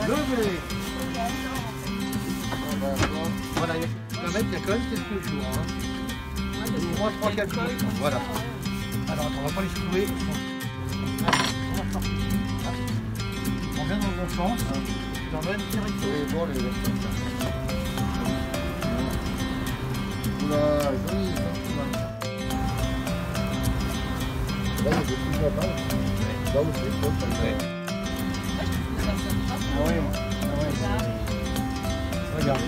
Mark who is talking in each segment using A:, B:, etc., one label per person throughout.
A: Levez. Voilà, il y a quand même quelques jours. Hein. Au moins 3-4 jours. Voilà. Alors attends, on va pas les secouer. On va sortir. On vient dans le bon sens. Tu l'emmènes directement.
B: Oula, joli. Là, il y a des petits là-bas. Là où c'est trop, ça le fait.
A: Oui, regarde.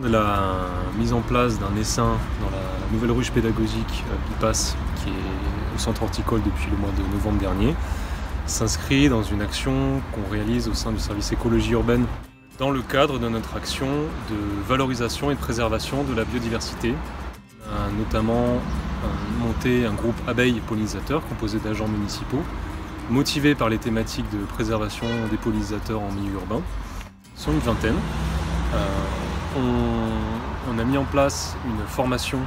C: De la mise en place d'un essaim dans la nouvelle ruche pédagogique BIPAS, qui est au centre horticole depuis le mois de novembre dernier, s'inscrit dans une action qu'on réalise au sein du service écologie urbaine dans le cadre de notre action de valorisation et de préservation de la biodiversité. On a notamment monté un groupe abeilles pollinisateurs composé d'agents municipaux, motivés par les thématiques de préservation des pollinisateurs en milieu urbain. Ils sont une vingtaine. On a mis en place une formation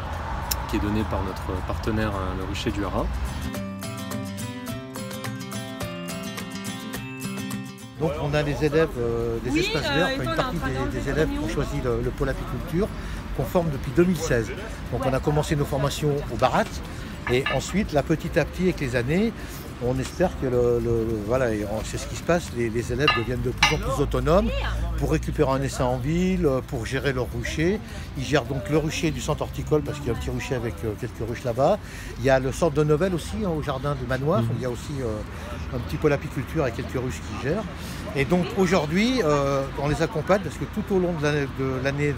C: qui est donnée par notre partenaire, le Rucher du Haras.
A: Donc on a des élèves des espaces verts, enfin, une partie des élèves qui ont choisi le pôle apiculture, qu'on forme depuis 2016. Donc on a commencé nos formations au Barat et ensuite, là, petit à petit, avec les années, on espère que voilà, c'est ce qui se passe, les élèves deviennent de plus en plus autonomes pour récupérer un essaim en ville, pour gérer leur rucher. Ils gèrent donc le rucher du centre horticole parce qu'il y a un petit rucher avec quelques ruches là-bas. Il y a le centre de Novelle aussi, hein, au jardin du manoir. Il y a aussi un petit pôle apiculture avec quelques ruches qui gèrent. Et donc aujourd'hui, on les accompagne parce que tout au long de l'année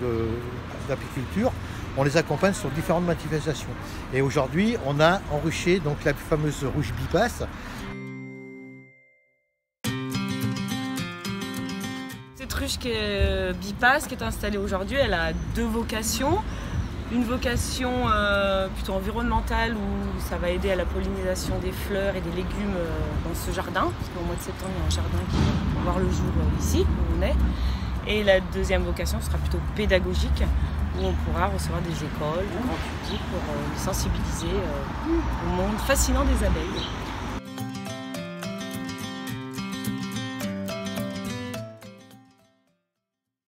A: d'apiculture, on les accompagne sur différentes manifestations. Et aujourd'hui, on a enruché donc la fameuse ruche BIPAS.
D: Cette ruche qui est BIPAS, qui est installée aujourd'hui, elle a deux vocations. Une vocation plutôt environnementale où ça va aider à la pollinisation des fleurs et des légumes dans ce jardin. Parce qu'au mois de septembre, il y a un jardin qui va voir le jour ici, où on est. Et la deuxième vocation sera plutôt pédagogique, où on pourra recevoir des écoles, du grand public pour les sensibiliser au monde fascinant des abeilles.